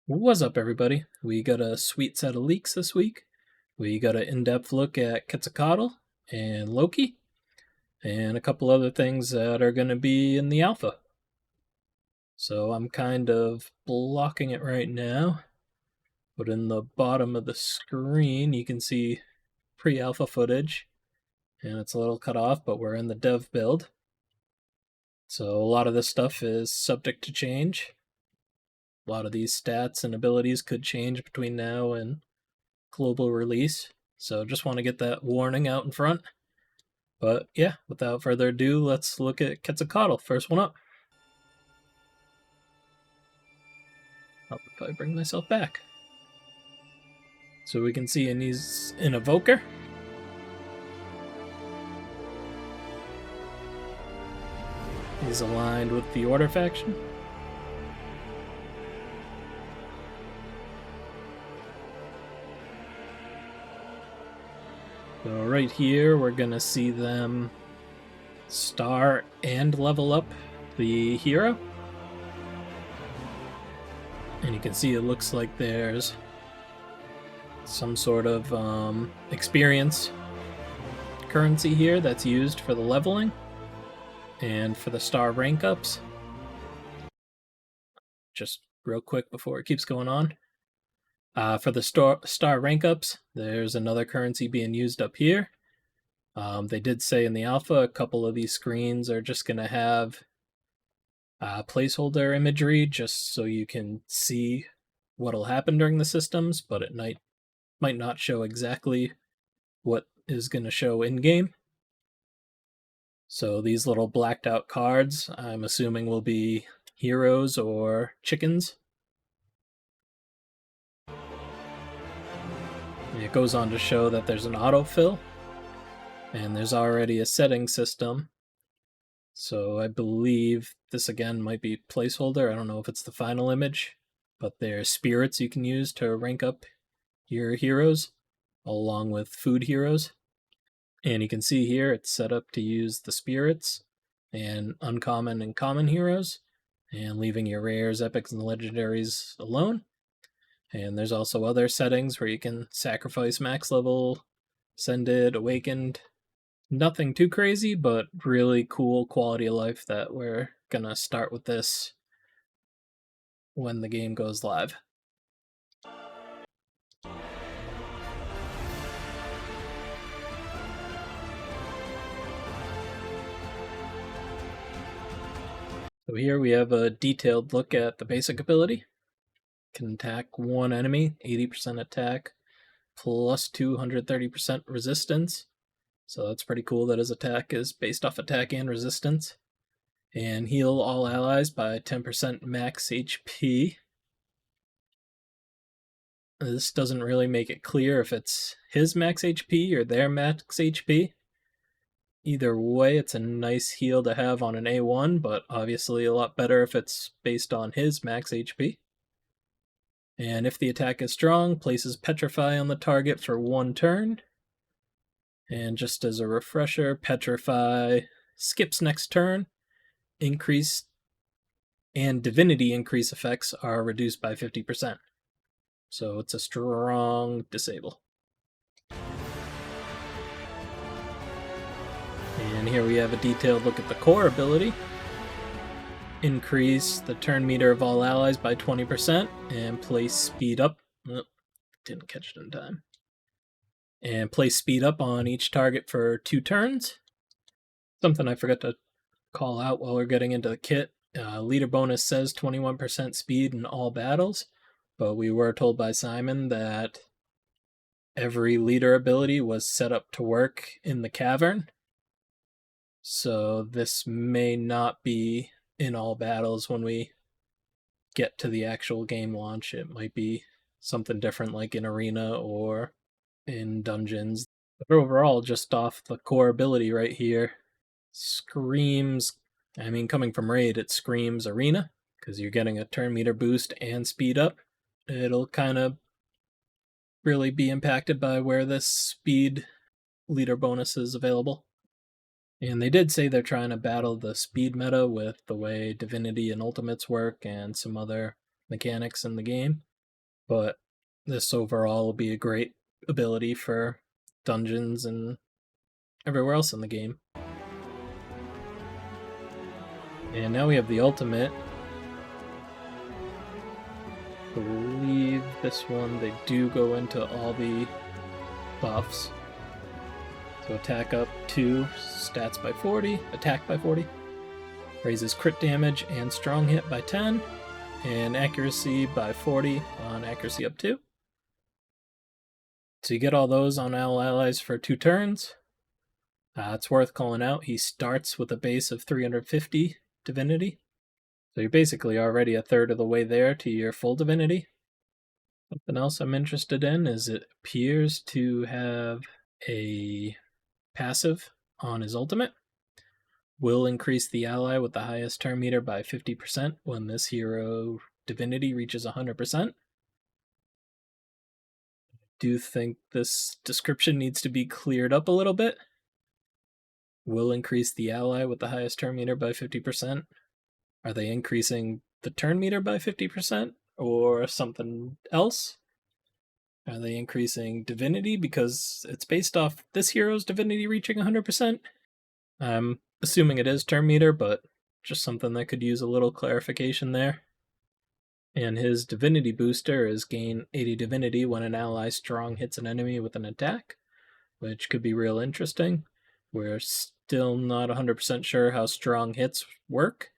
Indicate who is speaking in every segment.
Speaker 1: What's up, everybody? We got a sweet set of leaks this week. We got an in-depth look at Quetzalcoatl and Loki, and a couple other things that are going to be in the alpha. So I'm kind of blocking it right now, but in the bottom of the screen you can see pre-alpha footage, and it's a little cut off, but we're in the dev build. So a lot of this stuff is subject to change. A lot of these stats and abilities could change between now and global release, so just want to get that warning out in front. But yeah, without further ado, let's look at Quetzalcoatl, first one up. I'll probably bring myself back. So we can see he's an evoker. He's aligned with the Order faction. So right here, we're gonna see them star and level up the hero. And you can see it looks like there's some sort of experience currency here that's used for the leveling and for the star rank ups. Just real quick before it keeps going on. For the star rank ups, there's another currency being used up here. They did say in the alpha a couple of these screens are just going to have placeholder imagery just so you can see what'll happen during the systems, but it might not show exactly what is going to show in-game. So these little blacked out cards, I'm assuming will be heroes or chickens. And it goes on to show that there's an autofill, and there's already a setting system. So I believe this again might be placeholder. I don't know if it's the final image, but there's spirits you can use to rank up your heroes, along with food heroes. And you can see here it's set up to use the spirits and uncommon and common heroes, and leaving your rares, epics, and legendaries alone. And there's also other settings where you can sacrifice max level, ascended, awakened. Nothing too crazy, but really cool quality of life that we're gonna start with this when the game goes live. So here we have a detailed look at the basic ability. Can attack one enemy, 80% attack, plus 230% resistance. So that's pretty cool that his attack is based off attack and resistance. And heal all allies by 10% max HP. This doesn't really make it clear if it's his max HP or their max HP. Either way, it's a nice heal to have on an A1, but obviously a lot better if it's based on his max HP. And if the attack is strong, places Petrify on the target for 1 turn. And just as a refresher, Petrify skips next turn. Increase and Divinity increase effects are reduced by 50%. So it's a strong disable. And here we have a detailed look at the core ability. Increase the turn meter of all allies by 20% and place speed up. Oh, didn't catch it in time. And place speed up on each target for 2 turns. Something I forgot to call out while we're getting into the kit. Leader bonus says 21% speed in all battles, but we were told by Simon that every leader ability was set up to work in the cavern. So this may not be in all battles when we get to the actual game launch. It might be something different like in arena or in dungeons. But overall, just off the core ability right here, screams, I mean, coming from raid, it screams arena, because you're getting a turn meter boost and speed up. It'll kind of really be impacted by where this speed leader bonus is available. And they did say they're trying to battle the speed meta with the way Divinity and Ultimates work and some other mechanics in the game. but this overall will be a great ability for dungeons and everywhere else in the game. And now we have the ultimate. I believe this one, they do go into all the buffs. So attack up 2, stats by 40, attack by 40. Raises crit damage and strong hit by 10, and accuracy by 40 on accuracy up 2. So you get all those on all allies for 2 turns. It's worth calling out, he starts with a base of 350 divinity. So you're basically already a third of the way there to your full divinity. Something else I'm interested in is it appears to have a passive on his ultimate. Will increase the ally with the highest turn meter by 50% when this hero divinity reaches 100%. Do you think this description needs to be cleared up a little bit? Will increase the ally with the highest turn meter by 50%. Are they increasing the turn meter by 50% or something else? Are they increasing divinity because it's based off this hero's divinity reaching 100%? I'm assuming it is turn meter, but just something that could use a little clarification there. And his divinity booster is gain 80 divinity when an ally strong hits an enemy with an attack, which could be real interesting. We're still not 100% sure how strong hits work.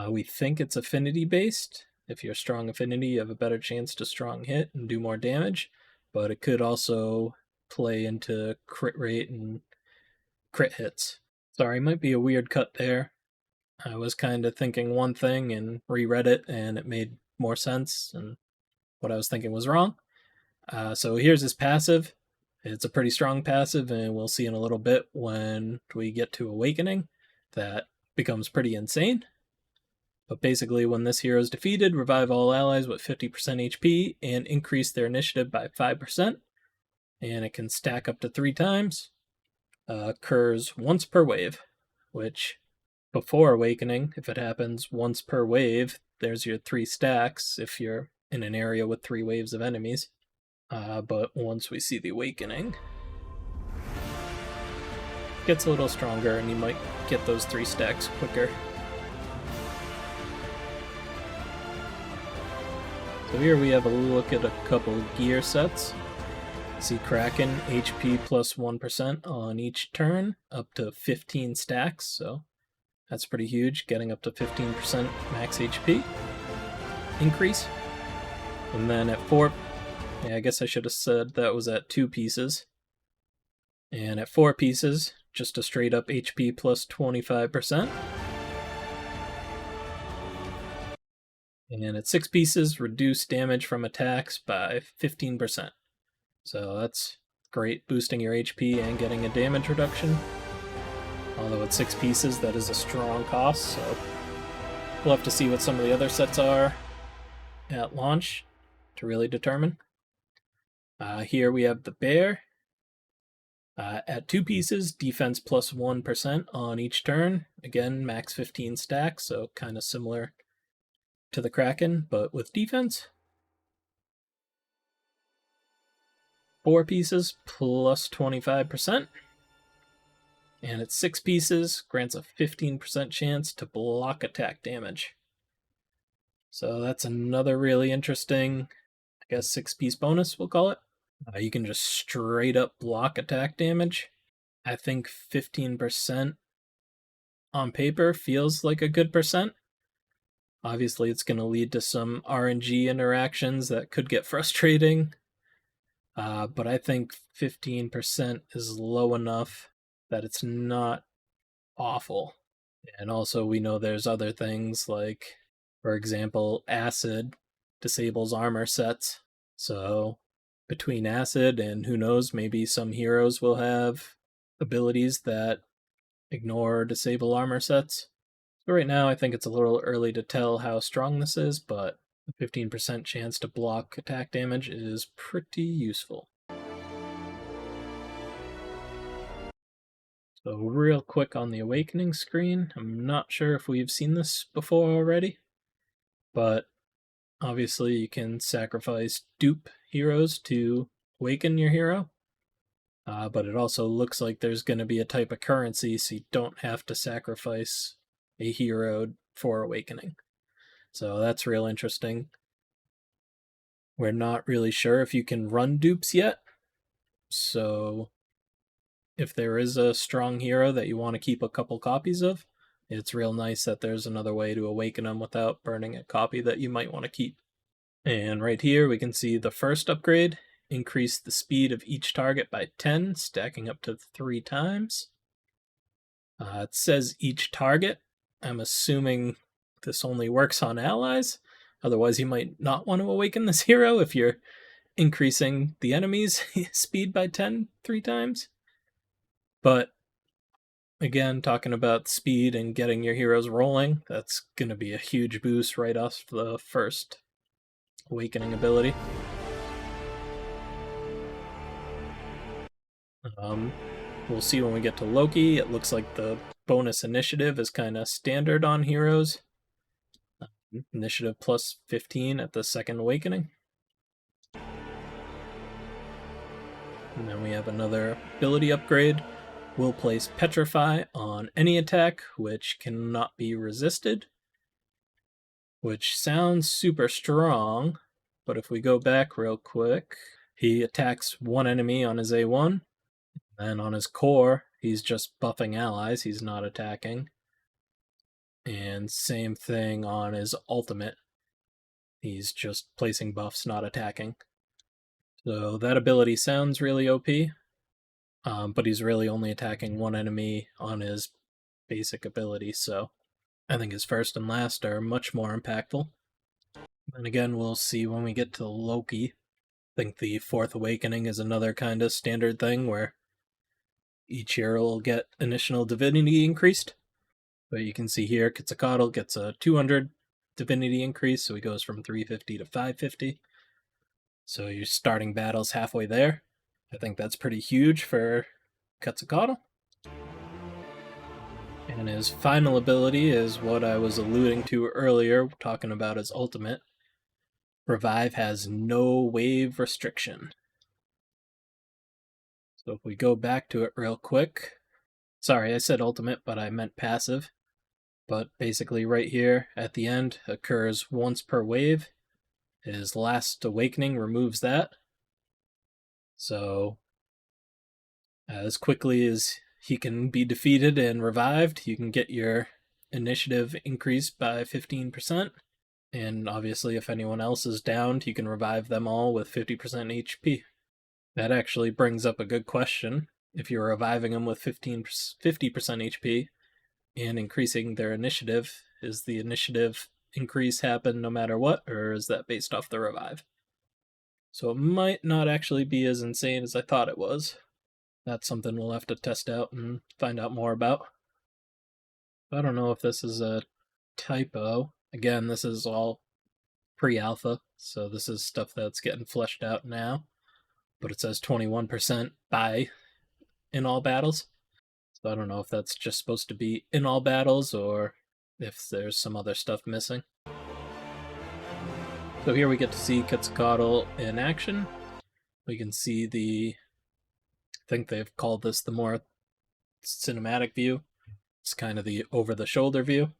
Speaker 1: We think it's affinity based. If you're strong affinity, you have a better chance to strong hit and do more damage, but it could also play into crit rate and crit hits. Sorry, might be a weird cut there. I was kind of thinking one thing and reread it and it made more sense, and what I was thinking was wrong. So here's his passive. It's a pretty strong passive, and we'll see in a little bit when we get to Awakening that becomes pretty insane. But basically, when this hero is defeated, revive all allies with 50% HP and increase their initiative by 5%. And it can stack up to 3 times. Occurs once per wave, which before Awakening, if it happens once per wave, there's your 3 stacks if you're in an area with 3 waves of enemies. But once we see the Awakening, it gets a little stronger and you might get those 3 stacks quicker. So here we have a look at a couple gear sets. See Kraken, HP plus 1% on each turn, up to 15 stacks, so that's pretty huge, getting up to 15% max HP increase. And then at 4, I guess I should have said that was at 2 pieces. And at 4 pieces, just a straight up HP plus 25%. And at 6 pieces, reduce damage from attacks by 15%. So that's great, boosting your HP and getting a damage reduction. Although at 6 pieces, that is a strong cost, so we'll have to see what some of the other sets are at launch to really determine. Here we have the Bear. At 2 pieces, defense plus 1% on each turn. Again, max 15 stacks, so kind of similar to the Kraken, but with defense. 4 pieces plus 25%. And at 6 pieces, grants a 15% chance to block attack damage. So that's another really interesting, I guess, 6-piece bonus, we'll call it. You can just straight up block attack damage. I think 15% on paper feels like a good percent. Obviously, it's going to lead to some RNG interactions that could get frustrating. But I think 15% is low enough that it's not awful. And also, we know there's other things like, for example, Acid disables armor sets. So between Acid and who knows, maybe some heroes will have abilities that ignore or disable armor sets. So right now, I think it's a little early to tell how strong this is, but a 15% chance to block attack damage is pretty useful. So real quick on the Awakening screen, I'm not sure if we've seen this before already, but Obviously, you can sacrifice dupe heroes to awaken your hero, but it also looks like there's going to be a type of currency, so you don't have to sacrifice a hero for awakening. So that's real interesting. We're not really sure if you can run dupes yet, so if there is a strong hero that you want to keep a couple copies of, it's real nice that there's another way to awaken them without burning a copy that you might want to keep. And right here we can see the first upgrade, increase the speed of each target by 10, stacking up to 3 times. It says each target. I'm assuming this only works on allies. Otherwise, you might not want to awaken this hero if you're increasing the enemy's speed by 10 3 times. But again, talking about speed and getting your heroes rolling, that's going to be a huge boost right off the first awakening ability. We'll see when we get to Loki. It looks like the bonus initiative is kind of standard on heroes. Initiative plus 15 at the second awakening. And then we have another ability upgrade. Will place Petrify on any attack which cannot be resisted. Which sounds super strong, but if we go back real quick, he attacks one enemy on his A1, and on his core, he's just buffing allies, he's not attacking. And same thing on his ultimate, he's just placing buffs, not attacking. So that ability sounds really OP, but he's really only attacking one enemy on his basic ability, so I think his first and last are much more impactful. And again, we'll see when we get to Loki. I think the fourth awakening is another kind of standard thing where each hero will get initial divinity increased. But you can see here, Quetzalcoatl gets a 200 divinity increase, so he goes from 350 to 550. So you're starting battles halfway there. I think that's pretty huge for Quetzalcoatl. And his final ability is what I was alluding to earlier, talking about his ultimate. Revive has no wave restriction. So if we go back to it real quick, sorry, I said ultimate, but I meant passive. But basically right here at the end occurs once per wave. His last awakening removes that. So as quickly as he can be defeated and revived, you can get your initiative increased by 15%. And obviously if anyone else is downed, you can revive them all with 50% HP. That actually brings up a good question. If you're reviving them with 50% HP and increasing their initiative, is the initiative increase happen no matter what, or is that based off the revive? So it might not actually be as insane as I thought it was. That's something we'll have to test out and find out more about. I don't know if this is a typo. Again, this is all pre-alpha, so this is stuff that's getting fleshed out now. But it says 21% by in all battles. So I don't know if that's just supposed to be in all battles or if there's some other stuff missing. So here we get to see Quetzalcoatl in action. We can see I think they've called this the more cinematic view. It's kind of the over-the-shoulder view.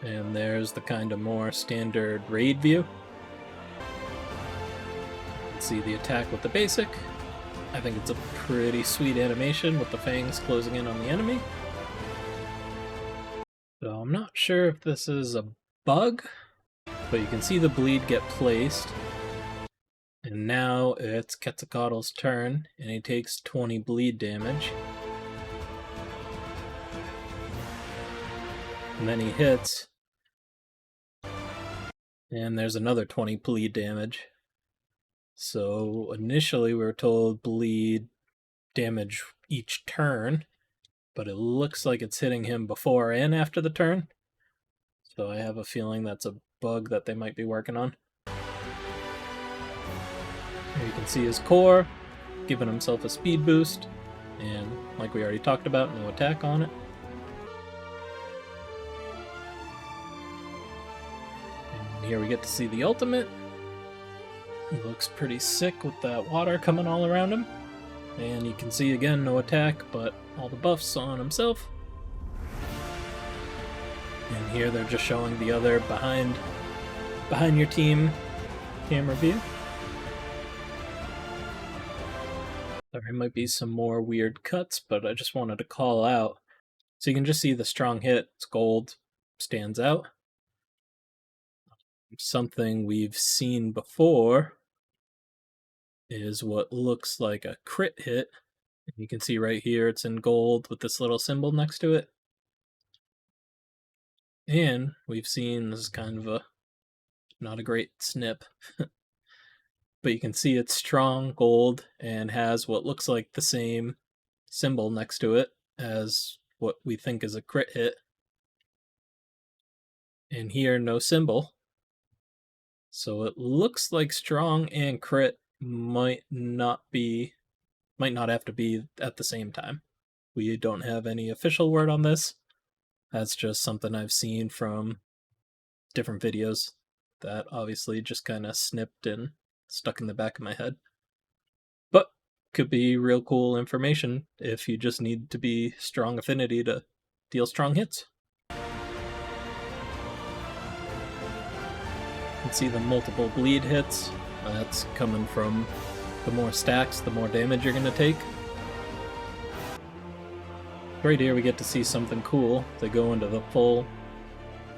Speaker 1: And there's the kind of more standard raid view. Let's see the attack with the basic. I think it's a pretty sweet animation with the fangs closing in on the enemy. So I'm not sure if this is a bug, but you can see the bleed get placed. And now it's Quetzalcoatl's turn, and he takes 20 bleed damage. And then he hits, and there's another 20 bleed damage. So initially we were told bleed damage each turn, but it looks like it's hitting him before and after the turn. So I have a feeling that's a bug that they might be working on. Here you can see his core, giving himself a speed boost, and like we already talked about, no attack on it. here we get to see the ultimate. He looks pretty sick with that water coming all around him. And you can see again, no attack, but all the buffs on himself. And here they're just showing the other behind your team camera view. There might be some more weird cuts, but I just wanted to call out. So you can just see the strong hit, it's gold, stands out. Something we've seen before is what looks like a crit hit. You can see right here it's in gold with this little symbol next to it. And we've seen, this is kind of not a great snip, but you can see it's strong gold and has what looks like the same symbol next to it as what we think is a crit hit. And here, no symbol. So it looks like strong and crit might not have to be at the same time. We don't have any official word on this. That's just something I've seen from different videos that obviously just kind of snipped and stuck in the back of my head. But could be real cool information if you just need to be strong affinity to deal strong hits. You can see the multiple bleed hits. That's coming from the more stacks, the more damage you're going to take. Right here we get to see something cool. They go into the full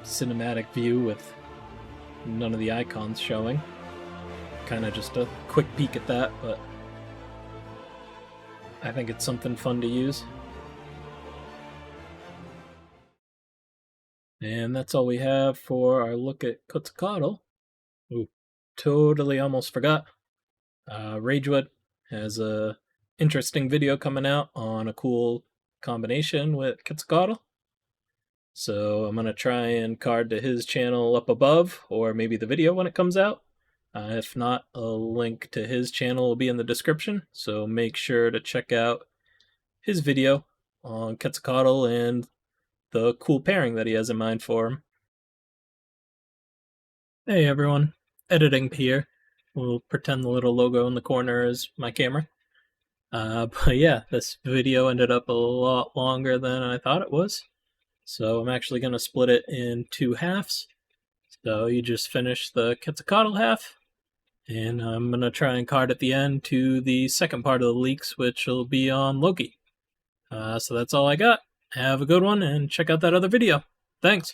Speaker 1: cinematic view with none of the icons showing. Kind of just a quick peek at that, but I think it's something fun to use. And that's all we have for our look at Quetzalcoatl. Ooh, totally almost forgot. Ragewood has a interesting video coming out on a cool combination with Quetzalcoatl. So I'm going to try and card to his channel up above, or maybe the video when it comes out. If not, a link to his channel will be in the description, so make sure to check out his video on Quetzalcoatl and the cool pairing that he has in mind for him. Hey everyone, editing here. We'll pretend the little logo in the corner is my camera. But yeah, this video ended up a lot longer than I thought it was. So I'm actually going to split it in 2 halves. So you just finished the Quetzalcoatl half, and I'm going to try and card at the end to the second part of the leaks, which will be on Loki. So that's all I got. Have a good one, and check out that other video. Thanks!